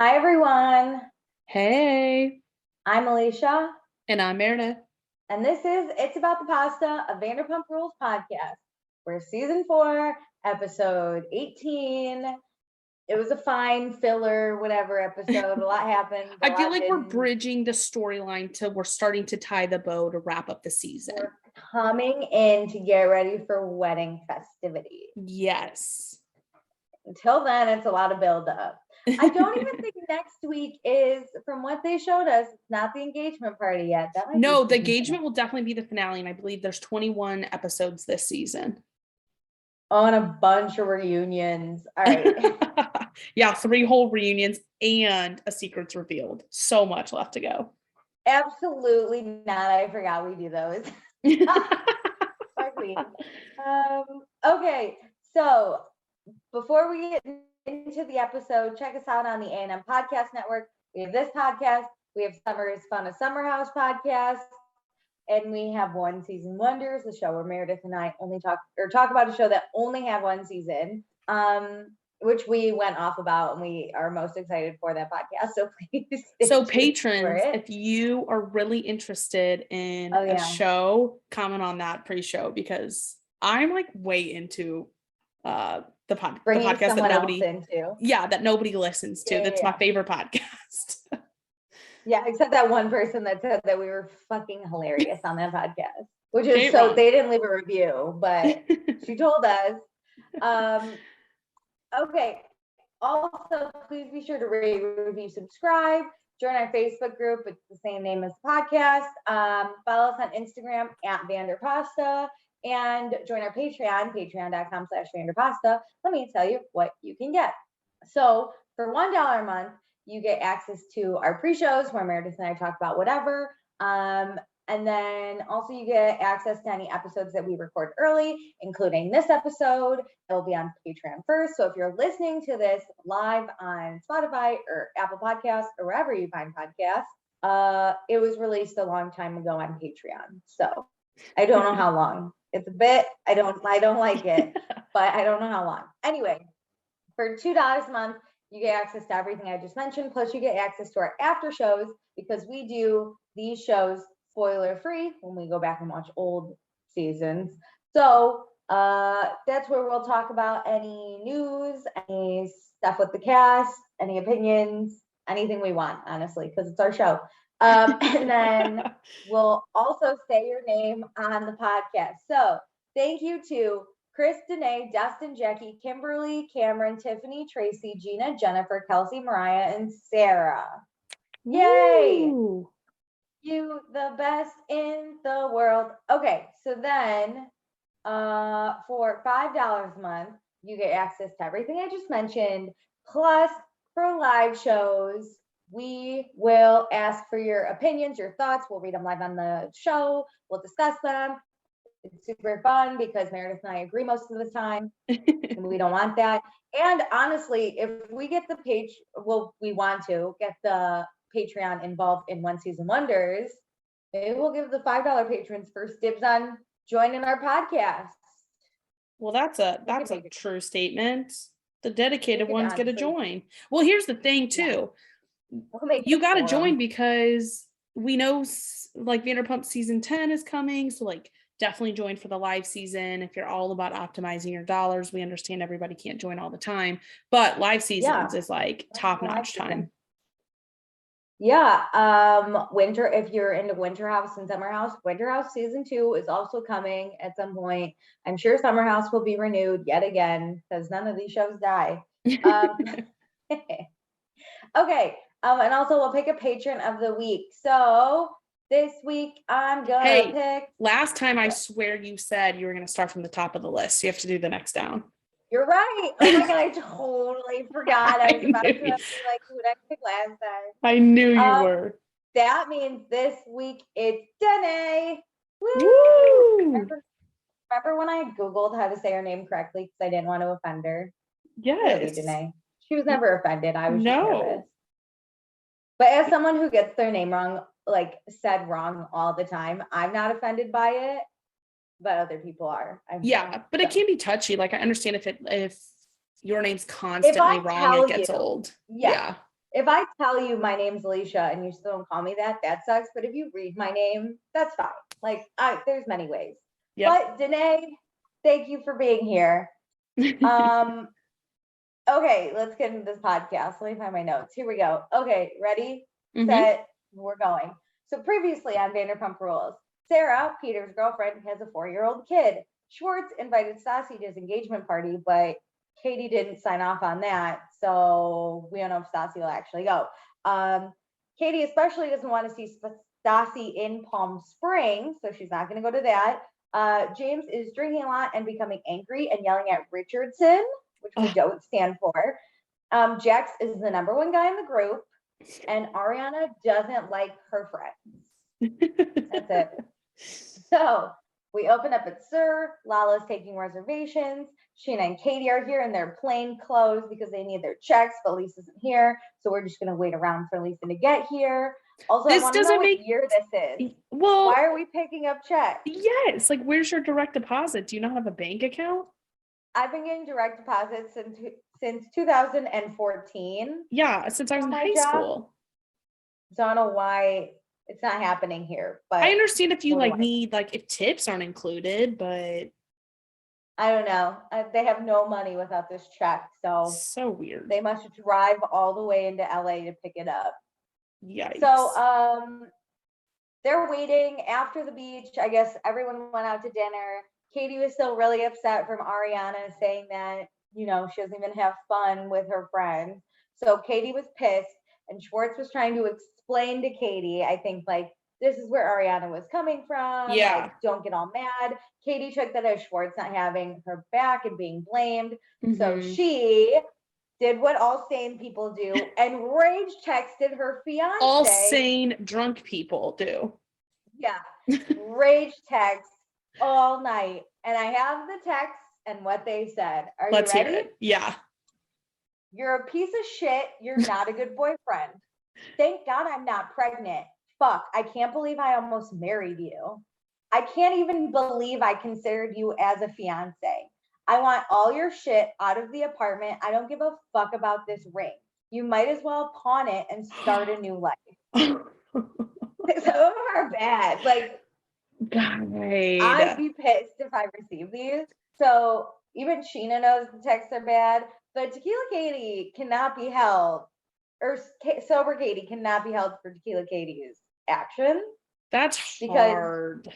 Hi, everyone. Hey, I'm Alicia, and I'm Meredith. and this is It's About the Pasta, a Vanderpump Rules podcast. We're season 4, episode 18. It was a fine filler, whatever episode. A lot happened. I feel like we're bridging the storyline till we're starting to tie the bow to wrap up the season. We're coming in to get ready for wedding festivities. Yes. Until then, it's a lot of buildup. I don't even think next week is, from what they showed us, it's not the engagement party yet. No, the engagement will definitely be the finale, and I believe there's 21 episodes this season. On a bunch of reunions. All right. Yeah, 3 whole reunions and a secret's revealed. So much left to go. Absolutely not. I forgot we do those. Okay, so before we get into the episode, check us out on the A&M Podcast Network. We have this podcast. We have Summer's Fun of Summer House podcast. And we have One Season Wonders, the show where Meredith and I only talk about a show that only had one season, which we went off about, and we are most excited for that podcast. So please. So patrons, if you are really interested in a show, comment on that pre-show, because I'm like way into the podcast that nobody listens to. That's my favorite podcast. Yeah, except that one person that said that we were fucking hilarious on that podcast, which is they didn't leave a review, but she told us. Okay. Also, please be sure to rate, review, subscribe, join our Facebook group. It's the same name as the podcast. Follow us on Instagram at Vanderpasta, and join our Patreon, patreon.com/Vanderpasta. Let me tell you what you can get. So for $1 a month, you get access to our pre-shows where Meredith and I talk about whatever. And then also you get access to any episodes that we record early, including this episode. It'll be on Patreon first. So if you're listening to this live on Spotify or Apple Podcasts or wherever you find podcasts, it was released a long time ago on Patreon. So I don't know how long. It's a bit, I don't like it, but I don't know how long. Anyway, for $2 a month, you get access to everything I just mentioned, plus you get access to our after shows, because we do these shows spoiler free when we go back and watch old seasons. So that's where we'll talk about any news, any stuff with the cast, any opinions, anything we want, honestly, because it's our show. And then we'll also say your name on the podcast. So thank you to Chris, Danae, Dustin, Jackie, Kimberly, Cameron, Tiffany, Tracy, Gina, Jennifer, Kelsey, Mariah, and Sarah. Yay! Ooh. You the best in the world. Okay, so then for $5 a month, you get access to everything I just mentioned. Plus, for live shows, we will ask for your opinions, your thoughts. We'll read them live on the show. We'll discuss them. It's super fun because Meredith and I agree most of the time, and we don't want that. And honestly, if we get the page, well, we want to get the Patreon involved in One Season Wonders, maybe we'll give the $5 patrons first dibs on joining our podcast. Well, that's a true statement. The dedicated ones get to join. Well, here's the thing too. You got to join because we know like Vanderpump season 10 is coming. So like definitely join for the live season. If you're all about optimizing your dollars, we understand everybody can't join all the time, but live seasons is like top-notch time. Yeah. Winter, if you're into Winter House and Summer House, Winter House season 2 is also coming at some point. I'm sure Summer House will be renewed yet again because none of these shows die. Okay. And also we'll pick a patron of the week. So this week I'm gonna pick. Last time I swear you said you were gonna start from the top of the list. So you have to do the next down. You're right. Oh my god, I totally forgot. I was about to be like, who did I pick last time? I knew you were. That means this week it's Danae. Woo! Remember when I Googled how to say her name correctly because I didn't want to offend her? Yes. Really, Danae. She was never offended. I was just nervous. But as someone who gets their name wrong, like said wrong all the time, I'm not offended by it. But other people are. But it can be touchy. Like I understand if your name's constantly wrong, it gets old. Yeah. If I tell you my name's Alicia and you still don't call me that, that sucks. But if you read my name, that's fine. Like, there's many ways. Yep. But Danae, thank you for being here. Okay, let's get into this podcast. Let me find my notes. Here we go. Okay, ready, set, we're going. So previously on Vanderpump Rules, Sarah, Peter's girlfriend, has a 4-year-old kid. Schwartz invited Stassi to his engagement party, but Katie didn't sign off on that. So we don't know if Stassi will actually go. Katie especially doesn't want to see Stassi in Palm Springs, so she's not going to go to that. James is drinking a lot and becoming angry and yelling at Richardson, which we don't stand for. Jax is the number one guy in the group, and Ariana doesn't like her friends. That's it. So we open up at Sir. Lala's taking reservations. Sheena and Katie are here in their plain clothes because they need their checks, but Lisa's isn't here. So we're just going to wait around for Lisa to get here. Also, I want to know what year this is. Well, why are we picking up checks? Yes. Like, where's your direct deposit? Do you not have a bank account? I've been getting direct deposits since 2014. Yeah, since I was in high school. So I don't know why it's not happening here. But I understand if you need if tips aren't included, but I don't know. They have no money without this check, so weird. They must drive all the way into LA to pick it up. Yikes. So they're waiting after the beach. I guess everyone went out to dinner. Katie was still really upset from Ariana saying that, she doesn't even have fun with her friends. So Katie was pissed, and Schwartz was trying to explain to Katie, I think, this is where Ariana was coming from. Yeah. Don't get all mad. Katie took that as Schwartz not having her back and being blamed. So she did what all sane people do and rage texted her fiance. All sane drunk people do. Yeah. Rage text all night. And I have the text and what they said. Let's you ready? Hear it. Yeah. You're a piece of shit. You're not a good boyfriend. Thank God I'm not pregnant. Fuck, I can't believe I almost married you. I can't even believe I considered you as a fiance. I want all your shit out of the apartment. I don't give a fuck about this ring. You might as well pawn it and start a new life. Some of them are bad. God. I'd be pissed if I received these. So even Sheena knows the texts are bad, but Tequila Katie cannot be held, or Sober Katie cannot be held for Tequila Katie's actions. That's hard.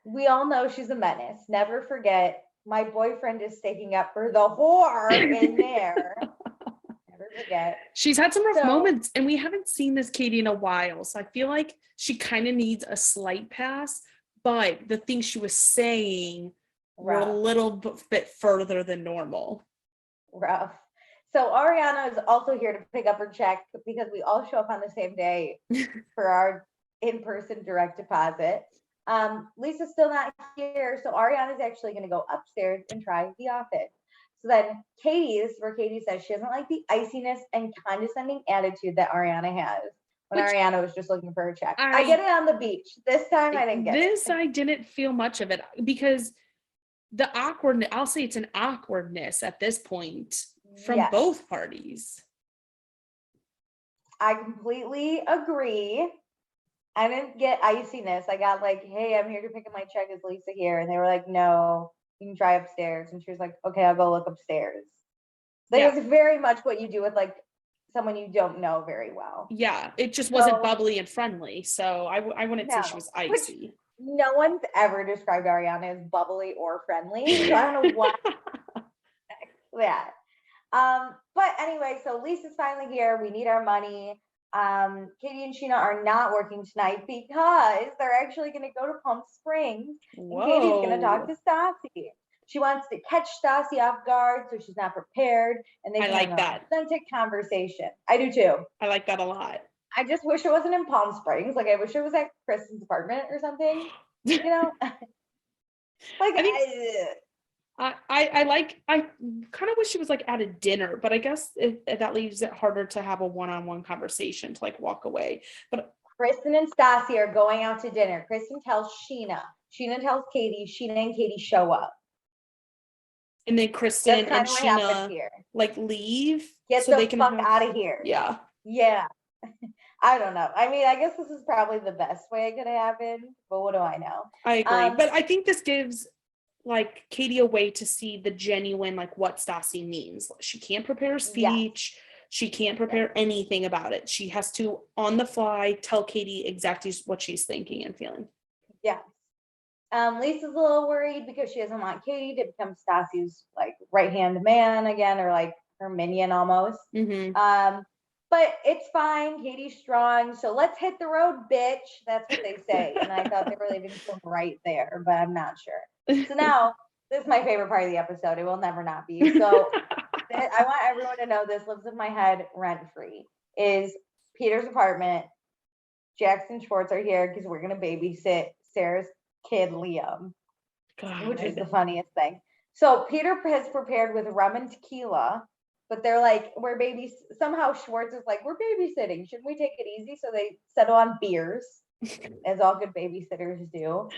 We all know she's a menace. Never forget, my boyfriend is sticking up for the whore in there. Never forget. She's had some rough moments, and we haven't seen this Katie in a while. So I feel like she kind of needs a slight pass, but the things she was saying were a little bit further than normal. Rough. So Ariana is also here to pick up her check because we all show up on the same day for our in-person direct deposit. Lisa's still not here, so Ariana's actually going to go upstairs and try the office. So then this is where Katie says she doesn't like the iciness and condescending attitude that Ariana has when Ariana was just looking for her check. I get it on the beach. This time I didn't get it. I didn't feel much of it because the awkwardness, I'll say it's an awkwardness at this point from both parties. I completely agree. I didn't get iciness. I got hey, I'm here to pick up my check. Is Lisa here? And they were like, no, you can try upstairs. And she was like, okay, I'll go look upstairs. It's very much what you do with someone you don't know very well. Yeah, it just wasn't bubbly and friendly. So I wouldn't say she was icy. No one's ever described Ariana as bubbly or friendly. So I don't know why that. But anyway, so Lisa's finally here. We need our money. Katie and Sheena are not working tonight because they're actually going to go to Palm Springs. And Katie's going to talk to Stassi. She wants to catch Stassi off guard so she's not prepared, and they can have an authentic conversation. I do too. I like that a lot. I just wish it wasn't in Palm Springs. I wish it was at Kristen's apartment or something. I kind of wish it was at a dinner, but I guess that leaves it harder to have a one-on-one conversation to walk away. But Kristen and Stassi are going out to dinner. Kristen tells Sheena. Sheena tells Katie. Sheena and Katie show up. And then Kristen and Sheena like leave. Get so the fuck out of here. Yeah. Yeah. I don't know. I mean, I guess this is probably the best way it could happen, but what do I know? I agree. But I think this gives like Katie a way to see the genuine, like what Stassi means. She can't prepare a speech. Yeah. She can't prepare anything about it. She has to, on the fly, tell Katie exactly what she's thinking and feeling. Yeah. Lisa's a little worried because she doesn't want Katie to become Stassi's like right-hand man again, or like her minion almost. Mm-hmm. But it's fine. Katie's strong. So let's hit the road, bitch. That's what they say. And I thought they were leaving some right there, but I'm not sure. So now, this is my favorite part of the episode. It will never not be. So I want everyone to know this lives in my head rent-free. Is Peter's apartment. Jax and Schwartz are here because we're going to babysit Sarah's kid, Liam. God. Which is the funniest thing. So Peter has prepared with rum and tequila. But they're like, somehow Schwartz is like, we're babysitting. Shouldn't we take it easy? So they settle on beers, as all good babysitters do.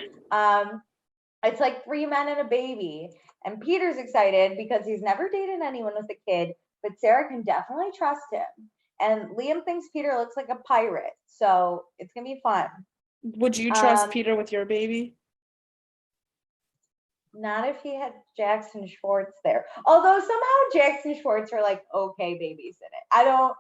It's like 3 men and a baby. And Peter's excited because he's never dated anyone with a kid, but Sarah can definitely trust him. And Liam thinks Peter looks like a pirate. So it's going to be fun. Would you trust Peter with your baby? Not if he had Jax and Schwartz there. Although somehow Jax and Schwartz are like, okay, babysitting. I don't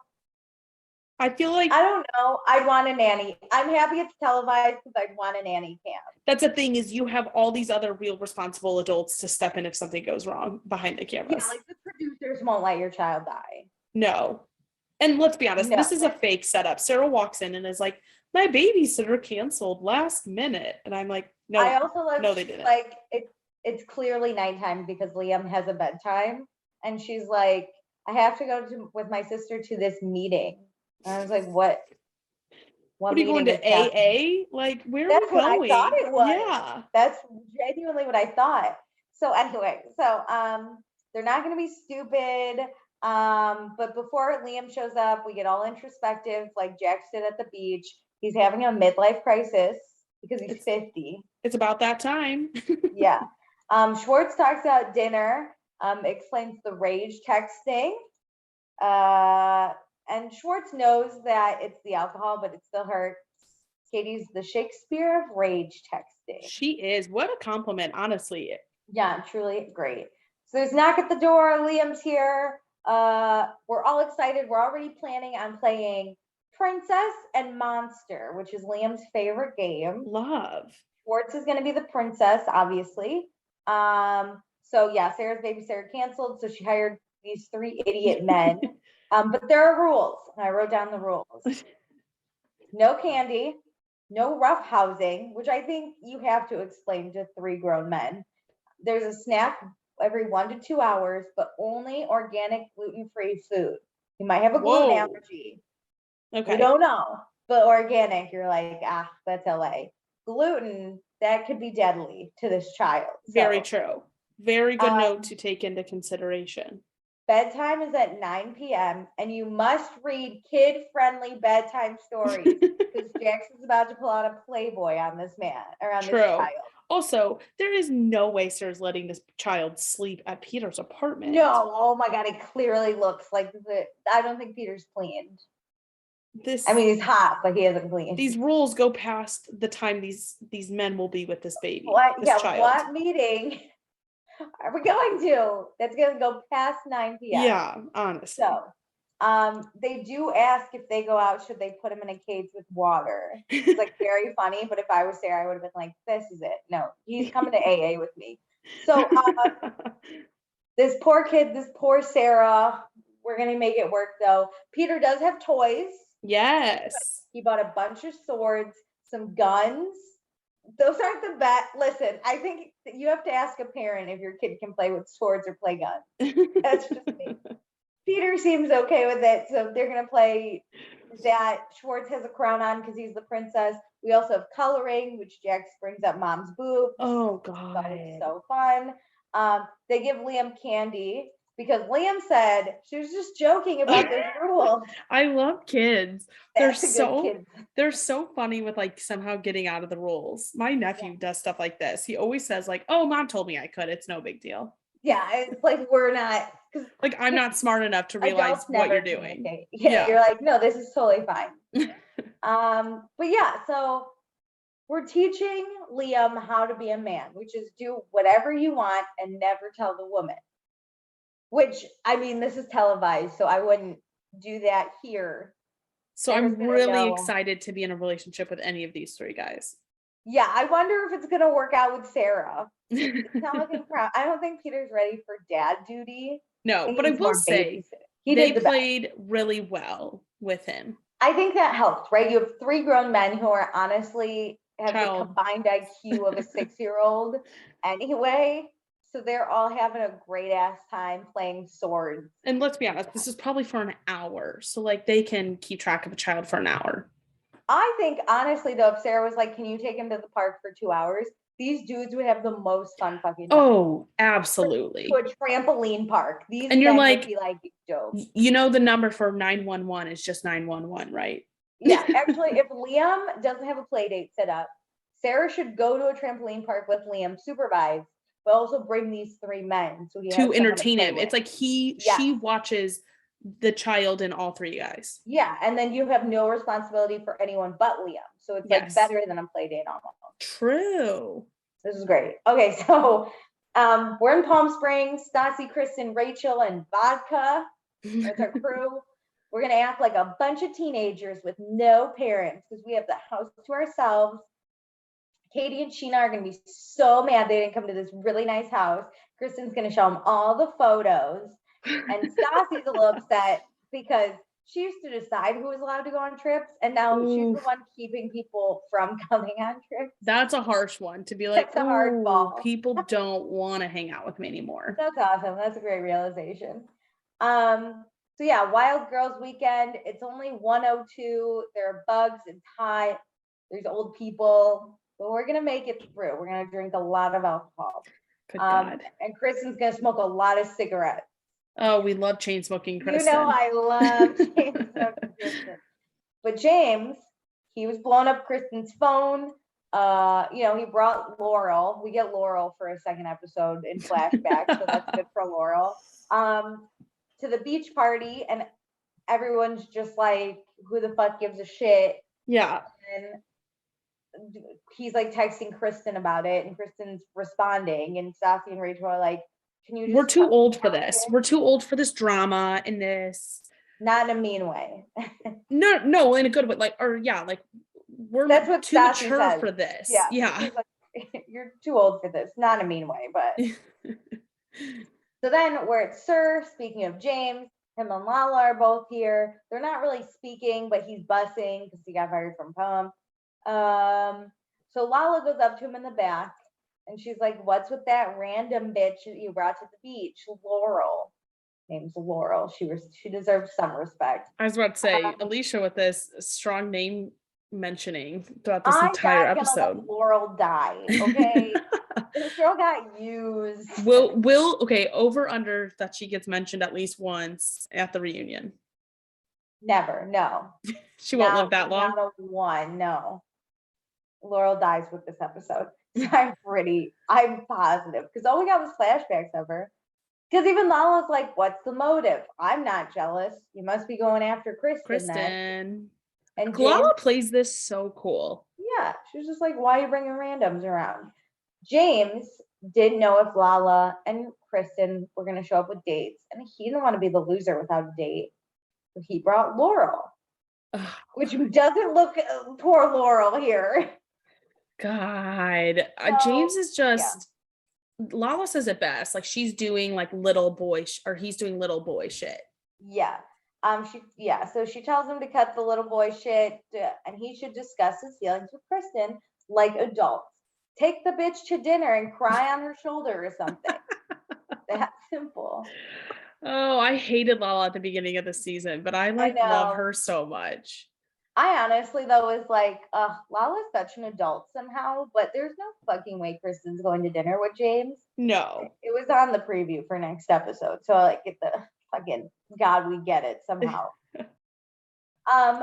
know. I'd want a nanny. I'm happy it's televised because I'd want a nanny cam. That's the thing, is you have all these other real responsible adults to step in if something goes wrong behind the cameras. Yeah, like the producers won't let your child die. No. And let's be honest, this is a fake setup. Sarah walks in and is like, my babysitter canceled last minute. And I'm like, no, I also no, they didn't. Like, it's clearly nighttime because Liam has a bedtime. And she's like, I have to go with my sister to this meeting. And I was like, what? What are you going to AA? Like, where are we going? That's what I thought it was. Yeah. That's genuinely what I thought. So anyway, they're not going to be stupid. But before Liam shows up, we get all introspective, like Jax did at the beach. He's having a midlife crisis because he's 50. It's about that time. Yeah. Schwartz talks about dinner, explains the rage texting. And Schwartz knows that it's the alcohol, but it still hurts. Katie's the Shakespeare of rage texting. She is. What a compliment, honestly. Yeah, truly great. So there's a knock at the door. Liam's here. We're all excited. We're already planning on playing Princess and Monster, which is Liam's favorite game. Love. Schwartz is going to be the princess, obviously. So yeah, Sarah's babysitter canceled, so she hired these 3 idiot men. But there are rules. I wrote down the rules. No candy, no rough housing, which I think you have to explain to 3 grown men. There's a snack every 1 to 2 hours, but only organic gluten-free food. You might have a gluten allergy. Okay. We don't know, but organic, you're like, that's LA. Gluten, that could be deadly to this child. Very true. Very good note to take into consideration. Bedtime is at 9 p.m. and you must read kid-friendly bedtime stories because Jax is about to pull out a Playboy on this man or on this child. Also, there is no way Sarah's letting this child sleep at Peter's apartment. No, oh my God, it clearly looks like I don't think Peter's cleaned. I mean, he's hot, but he hasn't cleaned. These rules go past the time these men will be with this baby. Child. What meeting are we going to? That's going to go past 9 p.m. Yeah, honestly. So, they do ask if they go out, should they put him in a cage with water? It's like very funny, but if I was Sarah, I would have been like, this is it. No, he's coming to AA with me. So, this poor kid, this poor Sarah, we're going to make it work though. Peter does have toys. Yes. He bought a bunch of swords, some guns. Those aren't the best. Listen, I think you have to ask a parent if your kid can play with swords or play guns. That's just me. Peter seems okay with it, so they're going to play that. Schwartz has a crown on because he's the princess. We also have coloring, which Jax brings up mom's boobs. Oh, God. So it's so fun. They give Liam candy because Liam said she was just joking about this rule. I love kids. They're so funny with like somehow getting out of the rules. My nephew does stuff like this. He always says like, oh, mom told me I could. It's no big deal. Yeah, it's like we're not. Like, I'm not smart enough to realize what you're doing. Yeah, you're like, no, this is totally fine. But yeah, so we're teaching Liam how to be a man, which is do whatever you want and never tell the woman. Which, I mean, this is televised, so I wouldn't do that here. So I'm really excited to be in a relationship with any of these three guys. Yeah, I wonder if it's going to work out with Sarah. It's not looking proud. I don't think Peter's ready for dad duty. No, but I will say they played really well with him. I think that helped, right? You have three grown men who are honestly have the combined IQ of a 6-year-old anyway. So they're all having a great ass time playing swords. And let's be honest, this is probably for an hour. So like they can keep track of a child for an hour. I think honestly though, if Sarah was like, can you take him to the park for 2 hours? These dudes would have the most fun fucking time. Oh, absolutely. To a trampoline park. These and you're like, would be like dope. You know the number for 911 is just 911, right? Yeah, actually, if Liam doesn't have a play date set up, Sarah should go to a trampoline park with Liam, supervise, but also bring these three men so he to entertain him. It's like she watches the child and all three guys. Yeah, and then you have no responsibility for anyone but Liam. So it's like better than a play date almost. True. This is great. Okay, so we're in Palm Springs. Stassi, Kristen, Rachel, and Vodka. That's our crew. We're gonna act like a bunch of teenagers with no parents because we have the house to ourselves. Katie and Sheena are gonna be so mad they didn't come to this really nice house. Kristen's gonna show them all the photos. And Stassi's a little upset because she used to decide who was allowed to go on trips, and now she's the one keeping people from coming on trips. That's a harsh one to be like, that's a hard ball. People don't want to hang out with me anymore. That's awesome. That's a great realization. So yeah, Wild Girls Weekend. It's only 1:02. There are bugs. It's hot. There's old people, but we're gonna make it through. We're gonna drink a lot of alcohol. Good God. And Kristen's gonna smoke a lot of cigarettes. Oh, we love chain smoking Kristen. You know I love chain smoking Kristen. But James, he was blowing up Kristen's phone. He brought Laurel. We get Laurel for a second episode in flashback, so that's good for Laurel. To the beach party, and everyone's just like, who the fuck gives a shit? Yeah. And he's like texting Kristen about it, and Kristen's responding, and Stassi and Rachel are like, we're too old for this. We're too old for this drama and this. Not in a mean way. No, in a good way. We're too mature for this. Yeah. Like, you're too old for this. Not in a mean way, but. So then we're at Sir. Speaking of James, him and Lala are both here. They're not really speaking, but he's bussing because he got fired from Pump. So Lala goes up to him in the back. And she's like, what's with that random bitch that you brought to the beach? Laurel. Name's Laurel. She deserves some respect. I was about to say, Alicia with this strong name mentioning throughout this entire episode. Laurel died, okay? This girl got used. Okay, over under that she gets mentioned at least once at the reunion. Never, no. She won't live that long? Not a one, no. Laurel dies with this episode. I'm positive because all we got was flashbacks of her. Because even Lala's like, what's the motive? I'm not jealous. You must be going after Kristen. And Lala plays this so cool. Yeah, she was just like, why are you bringing randoms around? James didn't know if Lala and Kristen were going to show up with dates, and he didn't want to be the loser without a date. So he brought Laurel, which doesn't look poor Laurel here. God, James is just. Yeah. Lala says it best. Like she's doing like little boy, or he's doing little boy shit. Yeah. So she tells him to cut the little boy shit, and he should discuss his feelings with Kristen like adults. Take the bitch to dinner and cry on her shoulder or something. That simple. Oh, I hated Lala at the beginning of the season, but I love her so much. I honestly, though, was like, Lala's such an adult somehow, but there's no fucking way Kristen's going to dinner with James. No. It was on the preview for next episode, so I get the fucking, God, we get it somehow.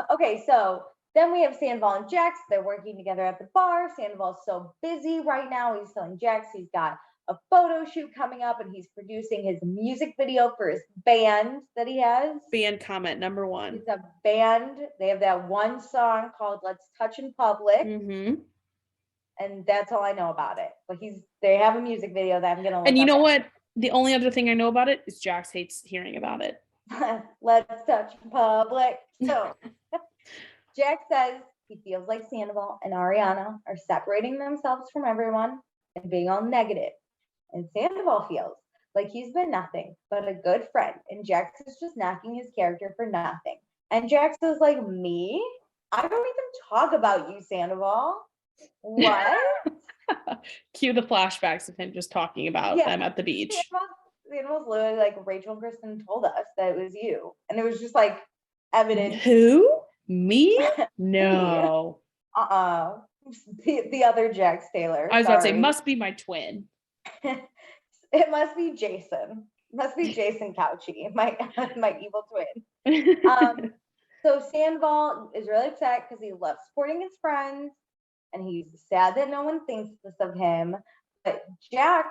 Okay, so then we have Sandoval and Jax. They're working together at the bar. Sandoval's so busy right now. He's selling Jax. He's got a photo shoot coming up, and he's producing his music video for his band that he has. Band comment number 1. It's a band. They have that one song called Let's Touch in Public. Mm-hmm. And that's all I know about it. But they have a music video that I'm going to look And you up know what? The only other thing I know about it is Jax hates hearing about it. Let's touch in public. So Jax says he feels like Sandoval and Ariana are separating themselves from everyone and being all negative. And Sandoval feels like he's been nothing but a good friend. And Jax is just knocking his character for nothing. And Jax is like, me? I don't even talk about you, Sandoval. What? Cue the flashbacks of him just talking about them at the beach. Sandoval's literally like, Rachel and Kristen told us that it was you. And it was just like evident. Who? Me? No. The other Jax Taylor. I was about to say, must be my twin. It must be Jason. Must be Jason Couchy, my evil twin. So Sandoval is really upset because he loves supporting his friends, and he's sad that no one thinks this of him. But Jax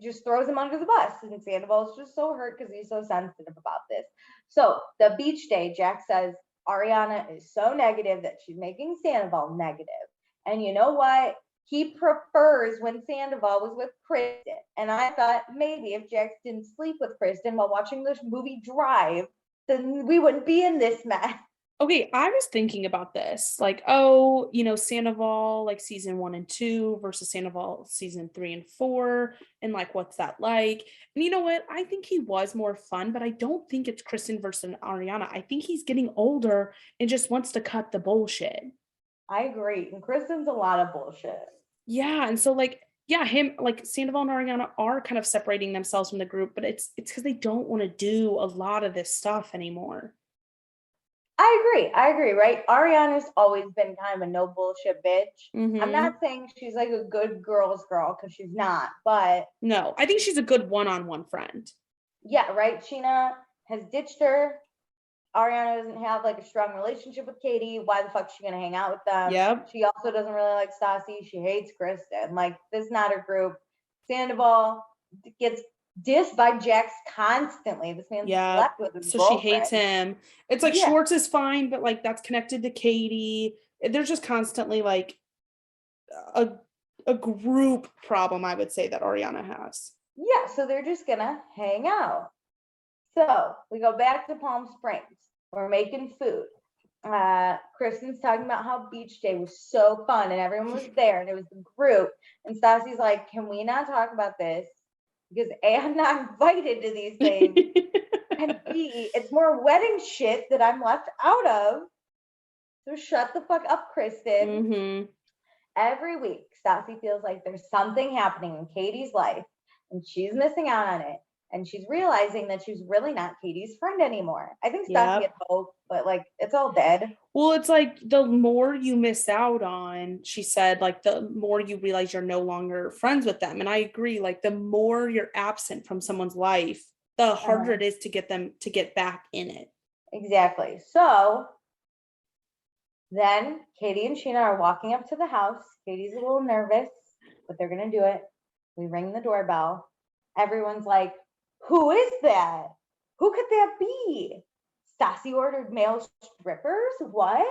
just throws him under the bus, and Sandoval's just so hurt because he's so sensitive about this. So the beach day, Jax says Ariana is so negative that she's making Sandoval negative. And you know what? He prefers when Sandoval was with Kristen. And I thought maybe if Jax didn't sleep with Kristen while watching this movie Drive, then we wouldn't be in this mess. Okay, I was thinking about this. Like, oh, Sandoval, like season 1 and 2 versus Sandoval season 3 and 4. And like, what's that like? And you know what? I think he was more fun, but I don't think it's Kristen versus Ariana. I think he's getting older and just wants to cut the bullshit. I agree. And Kristen's a lot of bullshit. Yeah. And so like, yeah, him, like Sandoval and Ariana are kind of separating themselves from the group, but it's because they don't want to do a lot of this stuff anymore. I agree, right? Ariana's always been kind of a no bullshit bitch. Mm-hmm. I'm not saying she's like a good girl's girl, because she's not, but no, I think she's a good one-on-one friend. Yeah, right. Sheena has ditched her. Ariana doesn't have like a strong relationship with Katie. Why the fuck is she gonna hang out with them? Yep. She also doesn't really like Stassi. She hates Kristen. Like, this is not her group. Sandoval gets dissed by Jax constantly. This man slept with his girlfriend. She hates him. It's like Schwartz is fine, but like that's connected to Katie. There's just constantly like a group problem, I would say, that Ariana has. Yeah, so they're just gonna hang out. So we go back to Palm Springs. We're making food. Kristen's talking about how beach day was so fun and everyone was there and it was the group. And Stassi's like, can we not talk about this? Because A, I'm not invited to these things. And B, it's more wedding shit that I'm left out of. So shut the fuck up, Kristen. Mm-hmm. Every week, Stassi feels like there's something happening in Katie's life and she's missing out on it. And she's realizing that she's really not Katie's friend anymore. I think Stassi had hope, but like, it's all dead. Well, it's like the more you miss out on, she said, like the more you realize you're no longer friends with them. And I agree, like the more you're absent from someone's life, the harder it is to get them to get back in it. Exactly. So then Katie and Sheena are walking up to the house. Katie's a little nervous, but they're going to do it. We ring the doorbell. Everyone's like, who is that? Who could that be? Stassi ordered male strippers? What?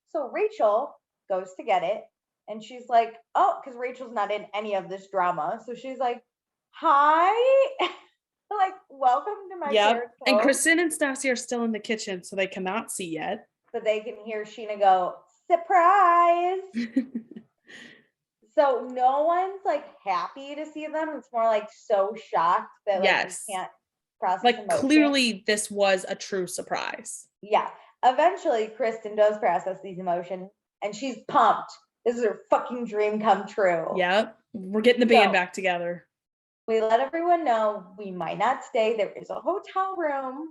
So Rachel goes to get it. And she's like, oh, because Rachel's not in any of this drama. So she's like, hi. Like, welcome to my parents' home. And Kristen and Stassi are still in the kitchen, so they cannot see yet. But they can hear Sheena go, surprise. So no one's like happy to see them. It's more like so shocked that like you can't process like emotion. Clearly this was a true surprise. Yeah. Eventually Kristen does process these emotions and she's pumped. This is her fucking dream come true. Yep. We're getting the band back together. We let everyone know we might not stay. There is a hotel room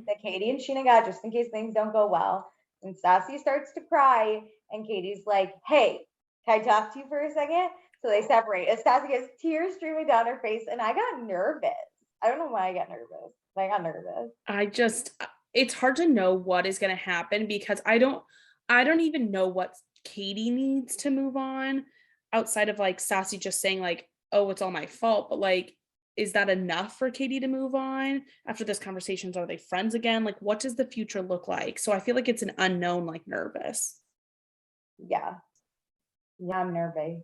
that Katie and Sheena got just in case things don't go well. And Stassi starts to cry and Katie's like, hey, can I talk to you for a second? So they separate. And Stassi gets tears streaming down her face. And I got nervous. I don't know why I got nervous. But I got nervous. It's hard to know what is going to happen because I don't even know what Katie needs to move on. outside of like Stassi just saying like, oh, it's all my fault, but like, is that enough for Katie to move on after this conversations? Are they friends again? Like, what does the future look like? So I feel like it's an unknown, like nervous. Yeah. Yeah, I'm nervous.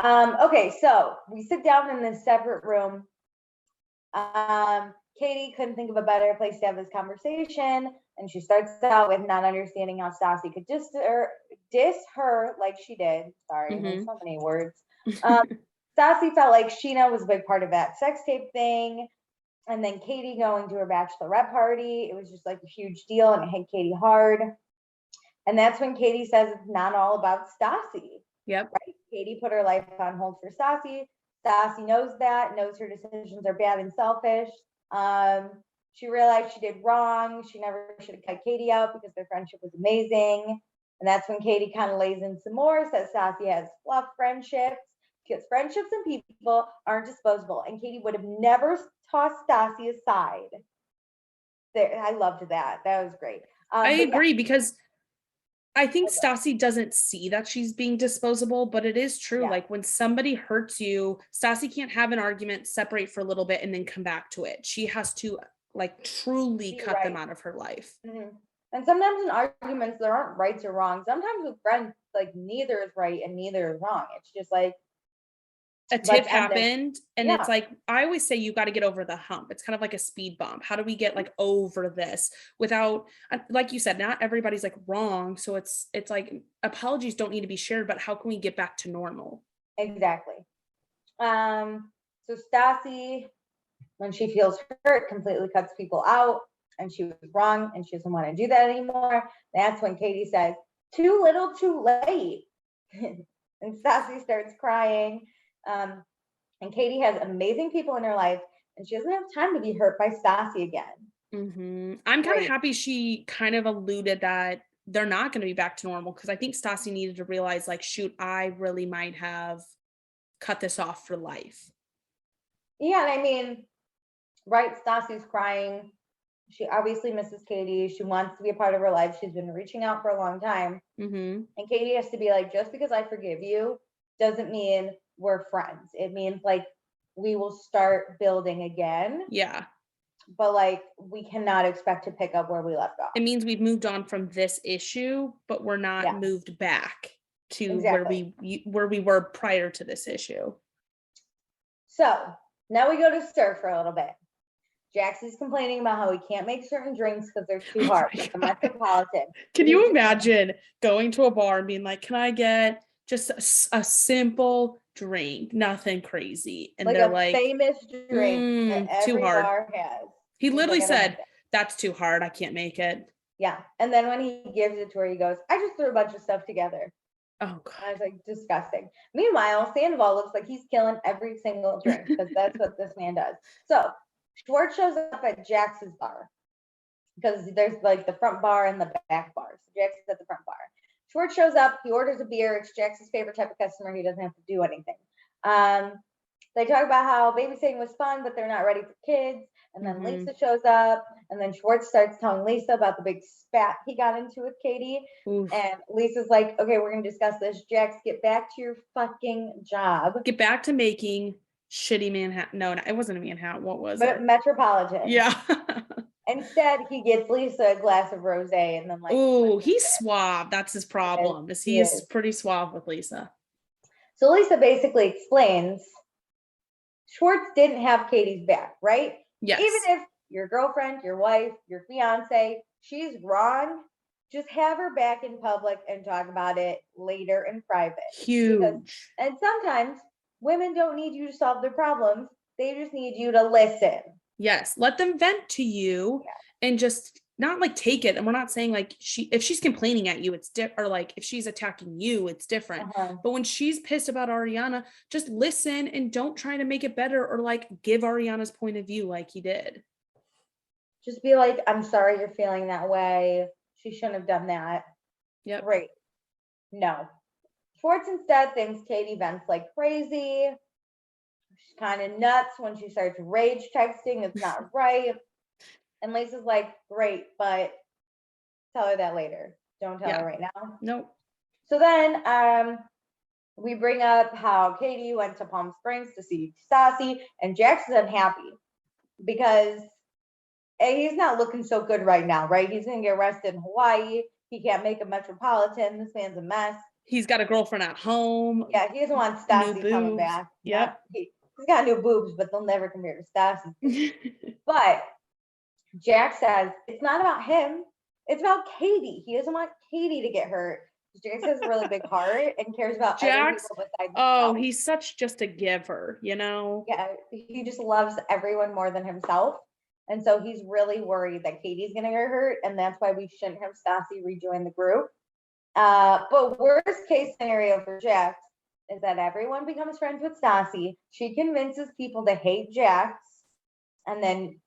Okay, so we sit down in this separate room. Katie couldn't think of a better place to have this conversation, and she starts out with not understanding how Stassi could diss her like she did. Sorry, there's so many words. Stassi felt like Sheena was a big part of that sex tape thing, and then Katie going to her bachelorette party. It was just like a huge deal, and it hit Katie hard. And that's when Katie says it's not all about Stassi. Yep. Right? Katie put her life on hold for Stassi. Stassi knows that, knows her decisions are bad and selfish. She realized she did wrong. She never should have cut Katie out because their friendship was amazing. And that's when Katie kind of lays in some more, says Stassi has fluff friendships because friendships and people aren't disposable. And Katie would have never tossed Stassi aside. I loved that. That was great. I agree because I think Stassi doesn't see that she's being disposable, but it is true. Yeah. Like when somebody hurts you, Stassi can't have an argument, separate for a little bit, and then come back to it. She has to like truly cut them out of her life. Mm-hmm. And sometimes in arguments, there aren't rights or wrongs. Sometimes with friends, like neither is right and neither is wrong. It's just like a tip happened and it's like, I always say you got to get over the hump. It's kind of like a speed bump. How do we get like over this without, like you said, not everybody's like wrong. So it's like apologies don't need to be shared, but how can we get back to normal? Exactly. So Stassi, when she feels hurt, completely cuts people out and she was wrong and she doesn't want to do that anymore. That's when Katie says, too little, too late. And Stassi starts crying. And Katie has amazing people in her life and she doesn't have time to be hurt by Stassi again. I'm kind of happy she kind of alluded that they're not going to be back to normal because I think Stassi needed to realize like, shoot, I really might have cut this off for life. Yeah, and I mean, right, Stassi's crying. She obviously misses Katie. She wants to be a part of her life. She's been reaching out for a long time. And Katie has to be like, just because I forgive you doesn't mean we're friends. It means like we will start building again. Yeah. But like we cannot expect to pick up where we left off. It means we've moved on from this issue, but we're not moved back to where we were prior to this issue. So now we go to Sir for a little bit. Jaxie's complaining about how he can't make certain drinks because they're too hard. The Metropolitan. Can you imagine going to a bar and being like, can I get just a simple drink, nothing crazy? And like they're like, famous drink that every too hard. Bar has. He literally said, that's too hard. I can't make it. Yeah. And then when he gives it to her, he goes, I just threw a bunch of stuff together. Oh, God. I was like, disgusting. Meanwhile, Sandoval looks like he's killing every single drink because that's what this man does. So Schwartz shows up at Jax's bar because there's like the front bar and the back bar. So Jax is at the front bar. Schwartz shows up. He orders a beer. It's Jax's favorite type of customer. He doesn't have to do anything. They talk about how babysitting was fun, but they're not ready for kids. And then Lisa shows up, and then Schwartz starts telling Lisa about the big spat he got into with Katie. Oof. And Lisa's like, okay, we're going to discuss this. Jax, get back to your fucking job. Get back to making shitty Manhattan. No, it wasn't a Manhattan. What was it? Metropolitan. Yeah. Instead, he gets Lisa a glass of rosé and then like. Oh, he's suave. That's his problem. He's pretty suave with Lisa. So Lisa basically explains Schwartz didn't have Katie's back, right? Yes. Even if your girlfriend, your wife, your fiance, she's wrong, just have her back in public and talk about it later in private. Huge. And sometimes women don't need you to solve their problems. They just need you to listen. Yes. Let them vent to you and just not like take it. And we're not saying like if she's complaining at you, it's different, or like if she's attacking you, it's different. But when she's pissed about Ariana, just listen and don't try to make it better or like give Ariana's point of view like he did. Just be like, I'm sorry you're feeling that way. She shouldn't have done that. Yep. Great. No. Schwartz instead thinks Katie vents like crazy. She's kind of nuts when she starts rage texting. It's not right. And Lisa's like, great, but tell her that later. Don't tell her right now. Nope. So then we bring up how Katie went to Palm Springs to see Stassi, and Jax is unhappy because he's not looking so good right now, right? He's gonna get arrested in Hawaii. He can't make a metropolitan. This man's a mess. He's got a girlfriend at home. Yeah, he doesn't want Stassi coming back. Yep. He's got new boobs, but they'll never compare to Stassi. But Jax says it's not about him. It's about Katie. He doesn't want Katie to get hurt. Jax has a really big heart and cares about other people besides himself. He's such just a giver, you know? Yeah, he just loves everyone more than himself. And so he's really worried that Katie's going to get hurt. And that's why we shouldn't have Stassi rejoin the group. But worst case scenario for Jax is that everyone becomes friends with Stassi. She convinces people to hate Jax. And then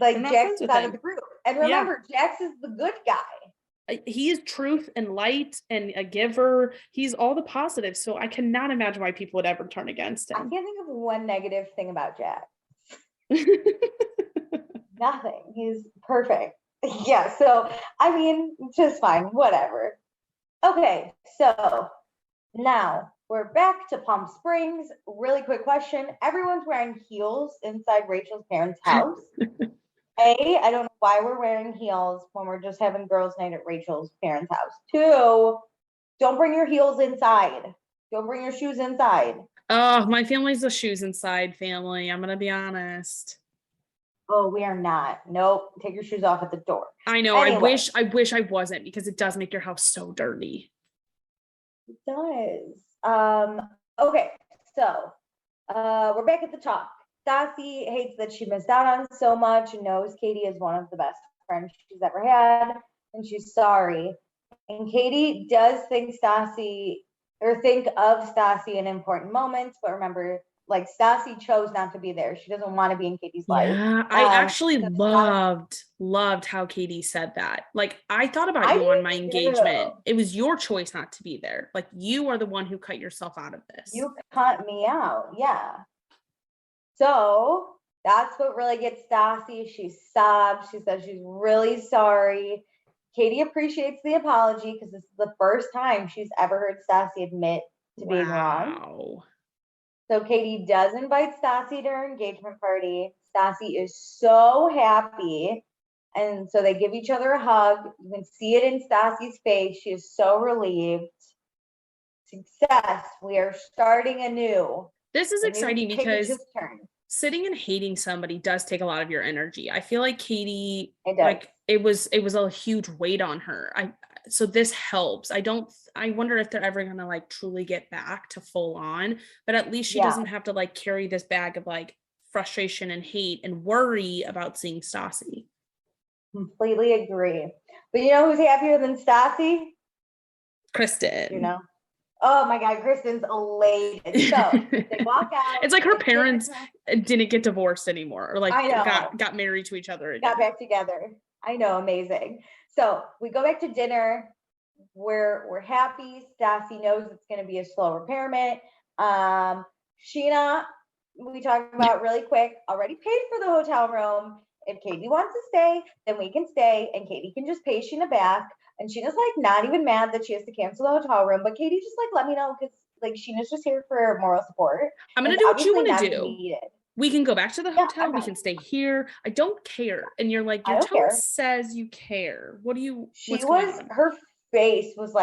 Jax is out of the group. And remember, Jax is the good guy. He is truth and light and a giver. He's all the positives. So I cannot imagine why people would ever turn against him. I can't think of one negative thing about Jax. Nothing. He's perfect. Yeah. So, I mean, just fine. Whatever. Okay. So now we're back to Palm Springs. Really quick question. Everyone's wearing heels inside Rachel's parents' house. I don't know why we're wearing heels when we're just having girls' night at Rachel's parents' house. 2, don't bring your heels inside. Don't bring your shoes inside. Oh, my family's a shoes inside family. I'm going to be honest. Oh, we are not. Nope. Take your shoes off at the door. I know. Anyway. I wish I wasn't, because it does make your house so dirty. It does. Okay. So, we're back at the top. Stassi hates that she missed out on so much and knows Katie is one of the best friends she's ever had, and she's sorry. And Katie does think of Stassi in important moments, but remember, Stassi chose not to be there. She doesn't want to be in Katie's life. Yeah, I actually loved how Katie said that. I thought about you on my engagement. It was your choice not to be there. You are the one who cut yourself out of this. You cut me out. Yeah. So that's what really gets Stassi. She sobs. She says she's really sorry. Katie appreciates the apology because this is the first time she's ever heard Stassi admit to being wrong. So Katie does invite Stassi to her engagement party. Stassi is so happy. And so they give each other a hug. You can see it in Stassi's face. She is so relieved. Success. We are starting anew. This is exciting because sitting and hating somebody does take a lot of your energy. I feel like Katie, it was a huge weight on her. So this helps. I wonder if they're ever gonna truly get back to full on, but at least she doesn't have to carry this bag of frustration and hate and worry about seeing Stassi. Completely agree. But you know who's happier than Stassi? Kristen. Oh my God, Kristen's elated. So they walk out. It's her parents didn't get divorced anymore, or got married to each other again. Got back together. I know, amazing. So we go back to dinner. We're happy. Stassi knows it's going to be a slow repairment. Sheena, we talked about really quick, already paid for the hotel room. If Katie wants to stay, then we can stay, and Katie can just pay Sheena back. And Sheena's not even mad that she has to cancel the hotel room, but Katie just let me know because Sheena's just here for moral support. I'm gonna do what you want to do. We can go back to the hotel. We can stay here. I don't care. And you're your tone says you care. What do you? Her face was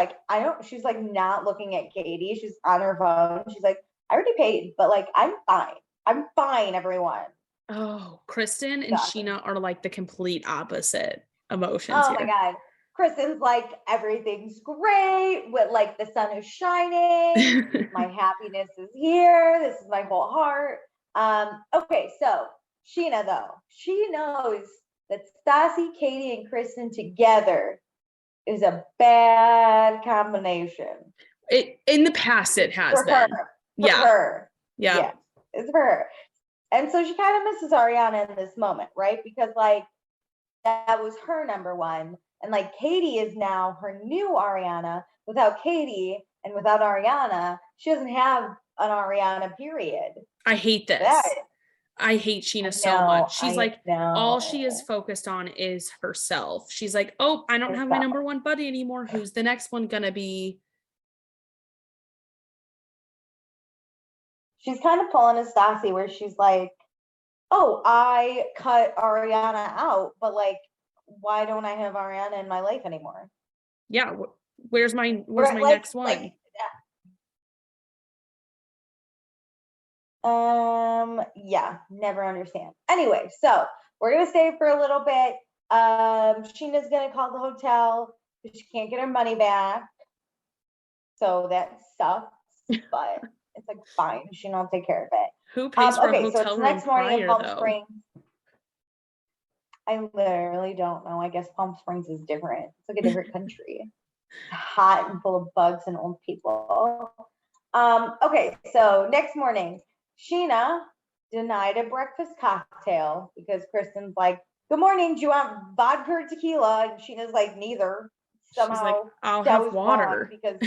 she's not looking at Katie. She's on her phone. She's I already paid, but I'm fine. I'm fine, everyone. Oh, Kristen and Sheena are the complete opposite emotions. Oh my God. Kristen's everything's great, with the sun is shining. My happiness is here. This is my whole heart. Okay, so Sheena, though, she knows that Stassi, Katie, and Kristen together is a bad combination. In the past, it has for been. Her. Yeah. For her. Yeah. It's for her. And so she kind of misses Ariana in this moment, right? Because that was her number one. And Katie is now her new Ariana. Without Katie and without Ariana, she doesn't have an Ariana, period. I hate this. I hate Sheena so much. She's all she is focused on is herself. She's oh, I don't have my number one buddy anymore. Who's the next one gonna be? she's kind of pulling a Stassi where she's like, oh, I cut Ariana out, but like, why don't I have Ariana in my life anymore? Yeah. Where's my next one? Like, yeah, never understand. Anyway, so we're gonna stay for a little bit. Sheena's gonna call the hotel because she can't get her money back. So that sucks, but it's like fine. Sheena will take care of it. Who pays for a hotel so it's room next morning in Palm though? Springs. I literally don't know. I guess Palm Springs is different. It's like a different country. It's hot and full of bugs and old people. Okay, so next morning, Sheena denied a breakfast cocktail because Kristen's like, good morning, do you want vodka or tequila? And Sheena's like, neither. Somehow she's like, I'll have water. Because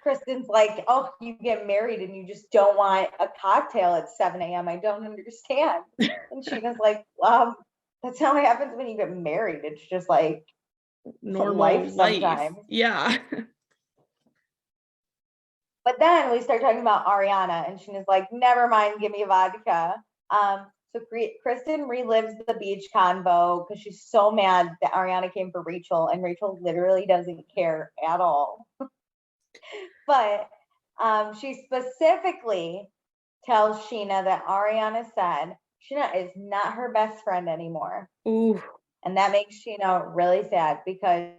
Kristen's like, oh, you get married and you just don't want a cocktail at 7 a.m. I don't understand. And Sheena's like, that's how it happens when you get married. It's just like normal life sometimes. Yeah. But then we start talking about Ariana, and Sheena's like, never mind, give me a vodka. So Kristen relives the beach convo because she's so mad that Ariana came for Rachel, and Rachel literally doesn't care at all. But she specifically tells Sheena that Ariana said Sheena is not her best friend anymore. Ooh. And that makes Sheena really sad because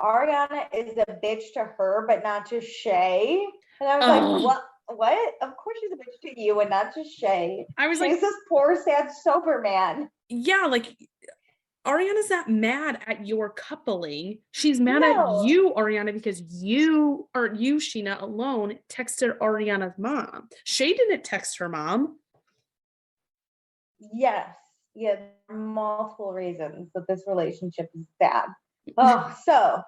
Ariana is a bitch to her, but not to Shay. And I was like, what? Of course she's a bitch to you and not to Shay. I was She's this poor, sad, sober man. Yeah, like Ariana's not mad at your coupling. She's mad at you, Ariana, because you, Sheena, alone texted Ariana's mom. Shay didn't text her mom. Yes. Yeah, there are multiple reasons that this relationship is bad. Oh, so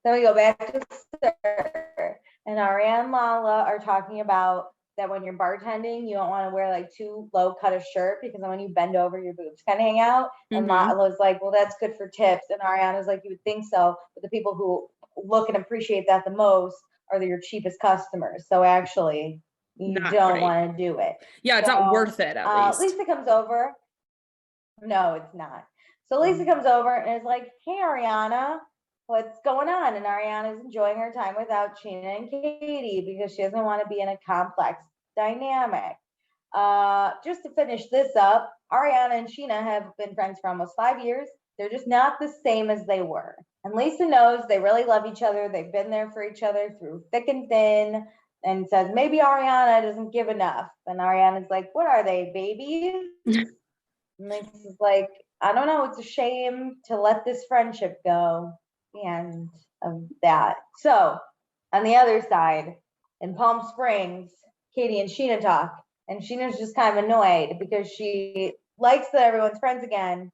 then we go back to Sir, and Ariana and Lala are talking about that when you're bartending, you don't want to wear like too low cut a shirt because then when you bend over, your boobs kind of hang out. And Lala's like, well, that's good for tips. And Ariana's like, you would think so, but the people who look and appreciate that the most are your cheapest customers. So actually, you don't want to do it. Yeah, it's not worth it, at least. Lisa comes over. No, it's not. So Lisa comes over and is like, hey, Ariana, what's going on? And Ariana's enjoying her time without Sheena and Katie because she doesn't want to be in a complex dynamic. Just to finish this up, Ariana and Sheena have been friends for almost 5 years. They're just not the same as they were. And Lisa knows they really love each other. They've been there for each other through thick and thin, and says, maybe Ariana doesn't give enough. And Ariana's like, what are they, babies? And Lisa's like, I don't know. It's a shame to let this friendship go. The end of that. So on the other side, in Palm Springs, Katie and Sheena talk, and Sheena's just kind of annoyed because she likes that everyone's friends again,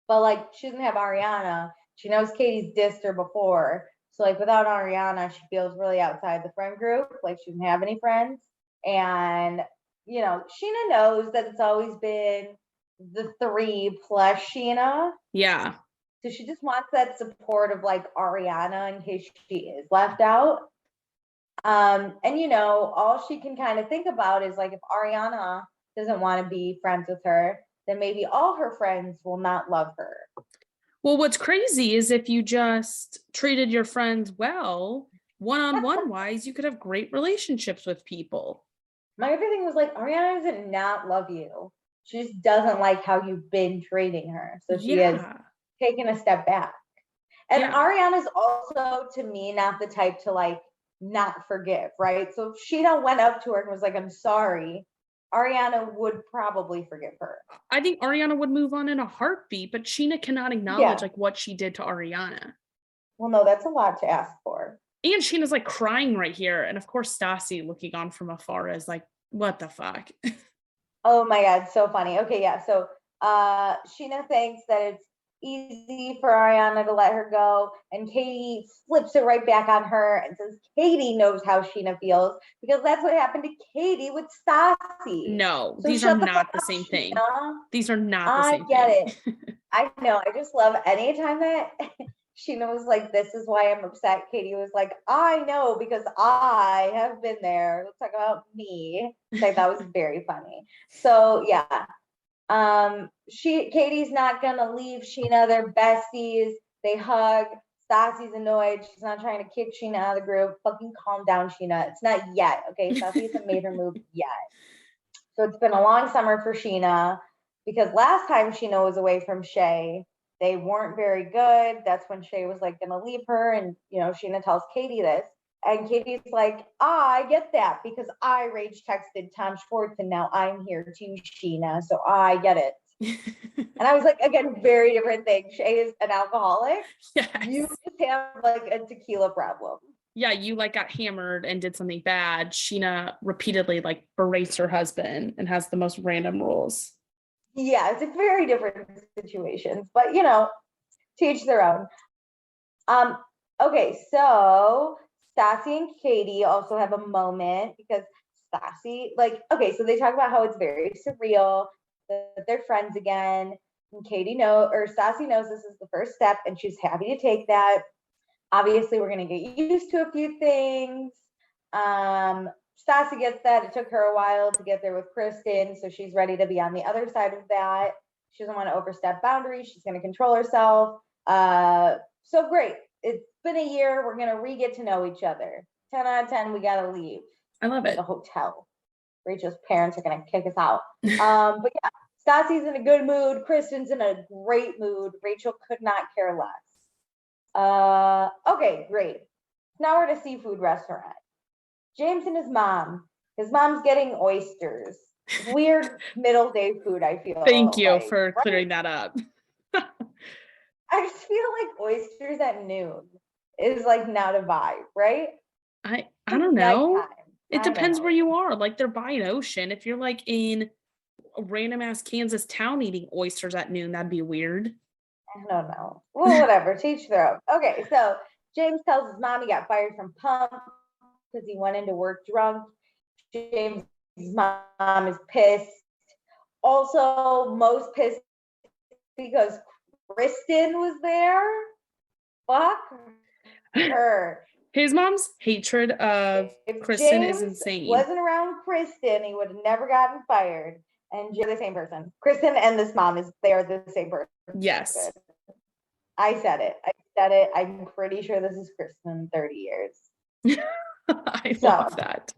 but like she doesn't have Ariana. She knows Katie's dissed her before, so like without Ariana, she feels really outside the friend group, like she doesn't have any friends. And you know, Sheena knows that it's always been the 3 plus Sheena. Yeah. So she just wants that support of like Ariana in case she is left out. And you know, all she can kind of think about is like if Ariana doesn't want to be friends with her, then maybe all her friends will not love her. Well, what's crazy is if you just treated your friends well, one-on-one wise, you could have great relationships with people. My other thing was like, Ariana doesn't not love you. She just doesn't like how you've been treating her. So she has taken a step back. And Ariana's also, to me, not the type to like not forgive, right? So if Sheena went up to her and was like, I'm sorry, Ariana would probably forgive her. I think Ariana would move on in a heartbeat, but Sheena cannot acknowledge like what she did to Ariana. Well, no, that's a lot to ask for. And Sheena's like crying right here. And of course, Stassi looking on from afar is like, what the fuck? Oh my God, so funny. Okay, yeah. So Sheena thinks that it's easy for Ariana to let her go, and Katie flips it right back on her and says Katie knows how Sheena feels because that's what happened to Katie with Stassi. No, so these are not the same thing. These are not the same thing. I get it. I know. I just love anytime that Sheena was like, this is why I'm upset. Katie was like, I know, because I have been there. Let's talk about me. Like, that was very funny. So yeah. Katie's not gonna leave Sheena. They're besties. They hug. Stassi's annoyed. She's not trying to kick Sheena out of the group. Fucking calm down, Sheena. It's not yet. Okay, Stassi hasn't made her move yet. So it's been a long summer for Sheena, because last time Sheena was away from Shay, they weren't very good. That's when Shay was like gonna leave her, and Sheena tells Katie this, and Katie's like, I get that, because I rage texted Tom Schwartz, and now I'm here too, Sheena, so I get it. And I was like, again, very different thing. Shay is an alcoholic. Yes. You just have like a tequila problem. Yeah, you like got hammered and did something bad. Sheena repeatedly like berates her husband and has the most random rules. Yeah, it's a very different situations, but to each their own. Okay, so Stassi and Katie also have a moment, because Stassi, so they talk about how it's very surreal that they're friends again. And Stassi knows this is the first step, and she's happy to take that. Obviously, we're going to get used to a few things. Stassi gets that. It took her a while to get there with Kristen, so she's ready to be on the other side of that. She doesn't want to overstep boundaries. She's going to control herself. So great. It's been a year. We're going to get to know each other. 10 out of 10, we got to leave. I love it. The hotel. Rachel's parents are going to kick us out. But yeah, Stassi's in a good mood. Kristen's in a great mood. Rachel could not care less. Okay, great. Now we're at a seafood restaurant. James and his mom. His mom's getting oysters. Weird middle day food, I feel. Thank you for clearing that up. I just feel like oysters at noon is like not a vibe, right? I don't know. It depends where you are. Like, they're by an ocean. If you're like in a random ass Kansas town eating oysters at noon, that'd be weird. I don't know. Well, whatever. Teach their own. Okay, so James tells his mom he got fired from Pump because he went into work drunk. James' mom is pissed. Also, most pissed because Kristen was there. Fuck her. His mom's hatred of Kristen is insane. Wasn't around Kristen, he would have never gotten fired. And you're the same person. Kristen and this mom they are the same person. Yes. I said it. I'm pretty sure this is Kristen in 30 years. I love that.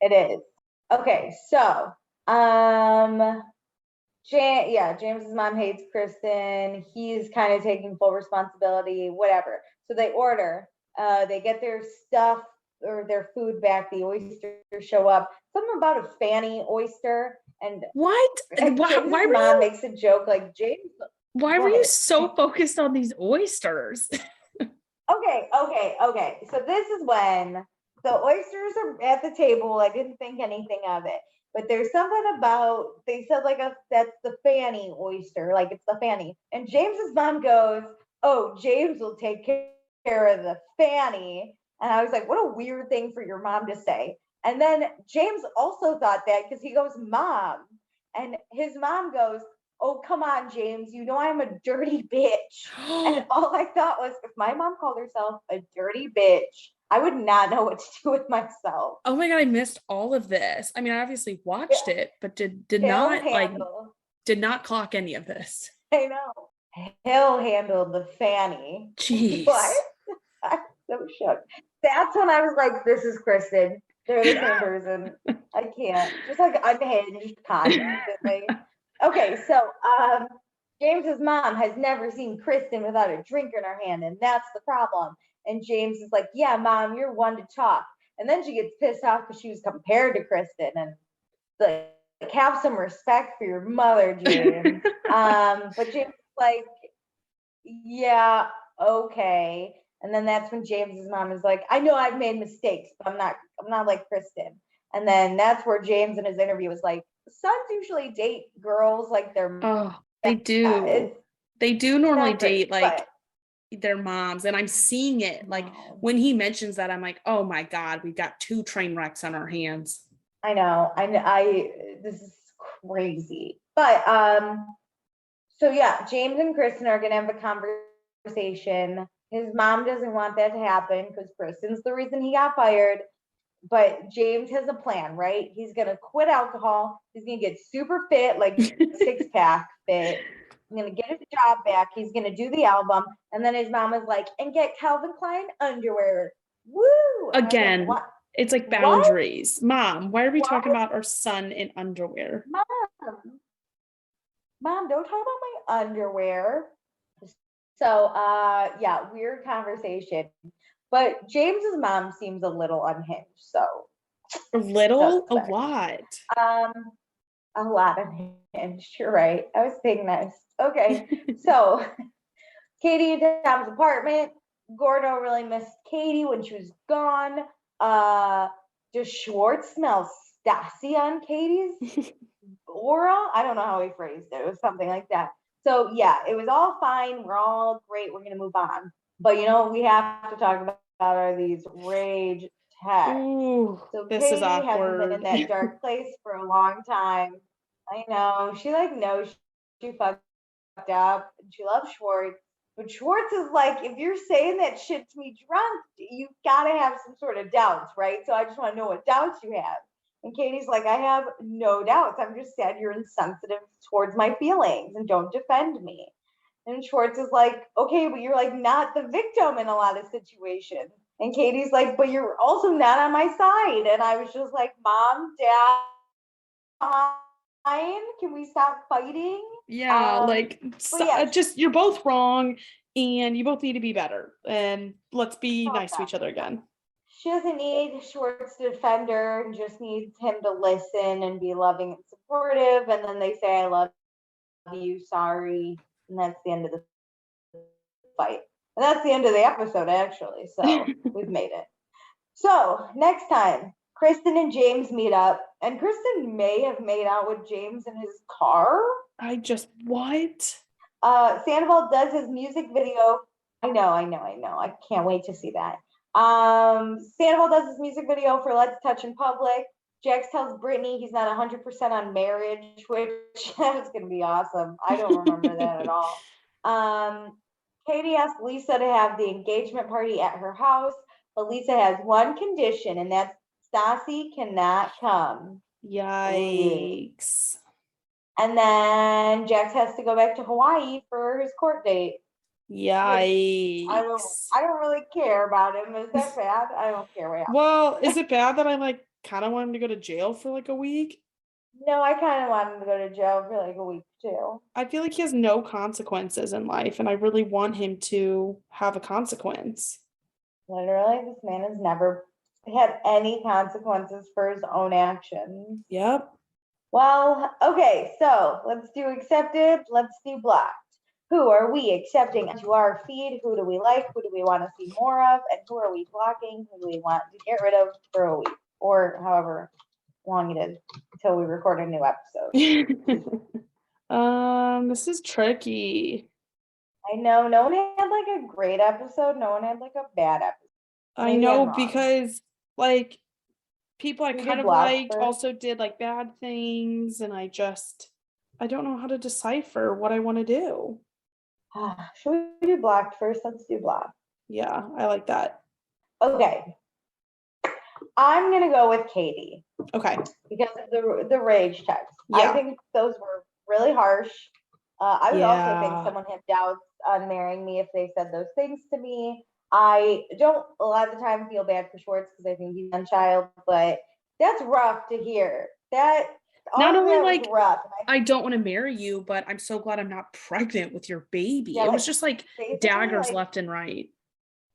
It is. Okay, so James's mom hates Kristen. He's kind of taking full responsibility, whatever. So they order, they get their stuff or their food back. The oysters show up. Something about a Fanny oyster. And what? Why mom makes a joke like, James, why were you so focused on these oysters? Okay. So this is when the oysters are at the table. I didn't think anything of it. But there's something about, they said that's the Fanny oyster, like it's the Fanny. And James's mom goes, oh, James will take care of the Fanny. And I was like, what a weird thing for your mom to say. And then James also thought that because he goes, Mom. And his mom goes, oh, come on, James, you know I'm a dirty bitch. And all I thought was, if my mom called herself a dirty bitch, I would not know what to do with myself. Oh my God, I missed all of this. I mean, I obviously watched it, but did not clock any of this. I know. He'll handle the Fanny. Jeez. What? I'm so shook. That's when I was like, this is Kristen. They're the same person. I can't. Just like unhinged constantly. Okay, so James's mom has never seen Kristen without a drink in her hand, and that's the problem. And James is like, yeah, Mom, you're one to talk. And then she gets pissed off because she was compared to Kristen, and like, have some respect for your mother, James. But James is like, yeah, okay. And then that's when James's mom is like, I know I've made mistakes, but I'm not like Kristen. And then that's where James in his interview was like, sons usually date girls like their they do. They do normally date like their moms, and I'm seeing it. Like when he mentions that, I'm like, oh my God, we've got 2 train wrecks on our hands. I know. This is crazy. But so yeah, James and Kristen are gonna have a conversation conversation. His mom doesn't want that to happen because Kristen's the reason he got fired. But James has a plan, right? He's going to quit alcohol. He's going to get super fit, like six-pack fit. He's going to get his job back. He's going to do the album. And then his mom is like, and get Calvin Klein underwear. Woo! Again, like, it's like boundaries. What? Mom, why are we talking about our son in underwear? Mom, don't talk about my underwear. So, yeah, weird conversation. But James's mom seems a little unhinged. So a little, a lot. A lot unhinged. You're right. I was being nice. Okay, so Katie and Tom's apartment. Gordo really missed Katie when she was gone. Does Schwartz smell Stassi on Katie's aura? I don't know how he phrased it. It was something like that. So yeah, it was all fine. We're all great. We're gonna move on. But you know what we have to talk about are these rage texts. Ooh, so this Katie is awkward. hasn't been in that dark place for a long time. I know. She like knows she fucked up and she loves Schwartz. But Schwartz is like, if you're saying that shit to me drunk, you gotta have some sort of doubts, right? So I just want to know what doubts you have. And Katie's like, I have no doubts. I'm just sad you're insensitive towards my feelings and don't defend me. And Schwartz is like, okay, but you're like not the victim in a lot of situations. And Katie's like, but you're also not on my side. And I was just like, Mom, Dad, fine. Can we stop fighting? Yeah, just you're both wrong and you both need to be better. And let's be nice to each other again. She doesn't need Schwartz to defend her and just needs him to listen and be loving and supportive. And then they say, I love you, sorry. And that's the end of the fight. And that's the end of the episode, actually. So we've made it. So next time, Kristen and James meet up. And Kristen may have made out with James in his car. What? Sandoval does his music video. I know. I can't wait to see that. Sandoval does his music video for Let's Touch in Public. Jax tells Brittany he's not 100% on marriage, which is going to be awesome. I don't remember that at all. Katie asked Lisa to have the engagement party at her house, but Lisa has one condition, and that's Stassi cannot come. Yikes. And then Jax has to go back to Hawaii for his court date. Yikes. I don't really care about him. Is that bad? I don't care. Well, is it bad that I kind of want him to go to jail for a week? No, I kind of want him to go to jail for a week too. I feel like he has no consequences in life, and I really want him to have a consequence. Literally, this man has never had any consequences for his own actions. Yep. Well, okay, so let's do accepted. Let's do blocked. Who are we accepting to our feed? Who do we like? Who do we want to see more of? And who are we blocking? Who do we want to get rid of for a week? Or however long it is until we record a new episode. This is tricky. I know. No one had a great episode. No one had a bad episode. Maybe I know because people I kind of liked also did bad things, and I don't know how to decipher what I want to do. Should we do blocked first? Let's do blocked. Yeah, I like that. Okay. I'm going to go with Katie. Okay. Because of the rage text. Yeah. I think those were really harsh. I would also think someone had doubts on marrying me if they said those things to me. I don't a lot of the time feel bad for Schwartz because I think he's a child, but that's rough to hear. That not only rough. I don't want to marry you, but I'm so glad I'm not pregnant with your baby. Yeah, it was just daggers left and right.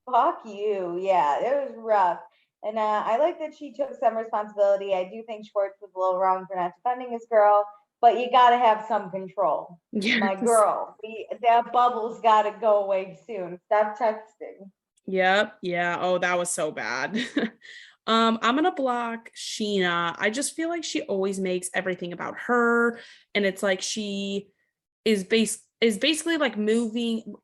Fuck you. Yeah, it was rough. And I like that she took some responsibility. I do think Schwartz was a little wrong for not defending his girl, but you got to have some control. Yes. My girl, that bubble's got to go away soon. Stop texting. Yep. Yeah. Oh, that was so bad. I'm going to block Sheena. I just feel like she always makes everything about her. And it's she is basically moving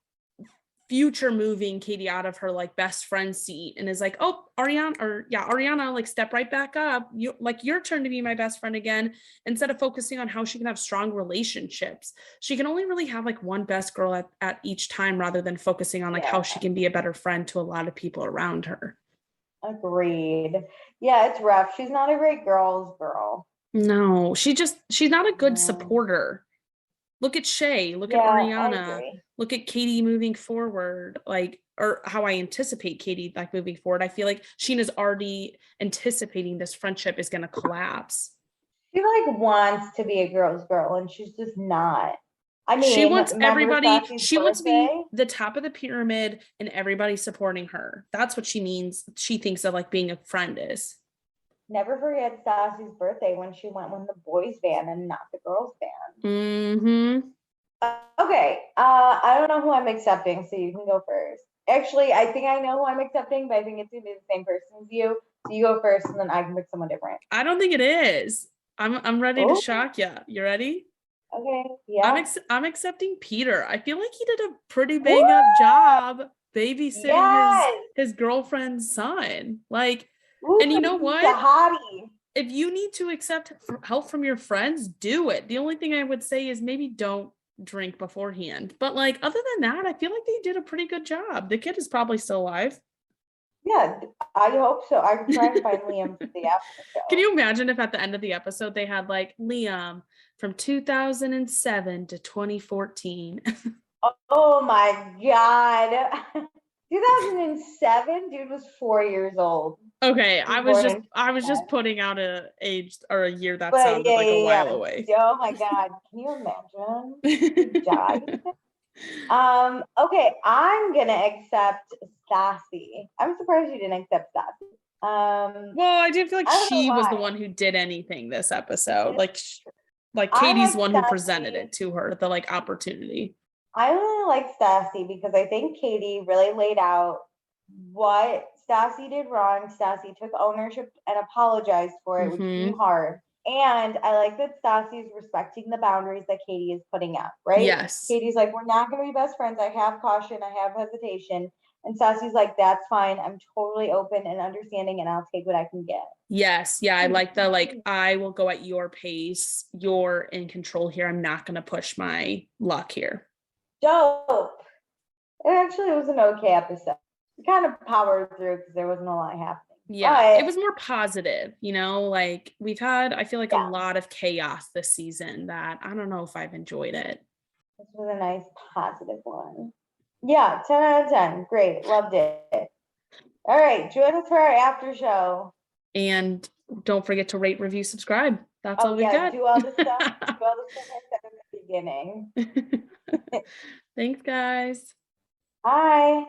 future moving Katie out of her like best friend seat and is like, oh, Ariana, like step right back up. You like your turn to be my best friend again, instead of focusing on how she can have strong relationships. She can only really have like one best girl at each time, rather than focusing on like how she can be a better friend to a lot of people around her. Agreed. Yeah, it's rough. She's not a great girl's girl. No, she's not a good supporter. Look at Shay, look at Ariana, look at Katie moving forward, like, or how I anticipate Katie like moving forward. I feel like Sheena's already anticipating this friendship is going to collapse. She like wants to be a girl's girl and she's just not. I mean, she wants everybody, she wants to be the top of the pyramid and everybody supporting her. That's what she means. She thinks of like being a friend is. Never forget Stassi's birthday when she went with the boys' band and not the girls' band. Mm-hmm. Okay. I don't know who I'm accepting, so you can go first. Actually, I think I know who I'm accepting, but I think it's gonna be the same person as you. So you go first, and then I can pick someone different. I don't think it is. I'm ready to shock you. You ready? Okay. Yeah. I'm accepting Peter. I feel like he did a pretty bang up job babysitting his girlfriend's son. Like. Ooh, and you know what? If you need to accept help from your friends, do it. The only thing I would say is maybe don't drink beforehand. But like other than that, I feel like they did a pretty good job. The kid is probably still alive. Yeah, I hope so. I'm trying to find Liam for the after show. Can you imagine if at the end of the episode they had like Liam from 2007 to 2014? Oh my God. 2007, dude was 4 years old. Okay, I was just putting out a age or a year that sounded like a while away. Oh my God, can you imagine? He died. Okay, I'm gonna accept Stassi. I'm surprised you didn't accept Stassi. Well, I did feel like she was the one who did anything this episode. Like Katie's the one who presented it to her, the like opportunity. I really like Stassi because I think Katie really laid out what Stassi did wrong. Stassi took ownership and apologized for it, which seemed hard. And I like that Stassi is respecting the boundaries that Katie is putting up, right? Yes. Katie's like, we're not going to be best friends. I have caution. I have hesitation. And Stassi's like, that's fine. I'm totally open and understanding and I'll take what I can get. Yes. Yeah. I like the, like, I will go at your pace. You're in control here. I'm not going to push my luck here. Dope. It actually was an okay episode. We kind of powered through because there wasn't a lot happening. Yeah, but it was more positive, you know, like we've had, I feel like a lot of chaos this season that I don't know if I've enjoyed it. This was a nice positive one. Yeah, 10 out of 10. Great. Loved it. All right. Join us for our after show. And don't forget to rate, review, subscribe. That's all we got. Do all the stuff. Do all the stuff I said in the beginning. Thanks, guys. Bye.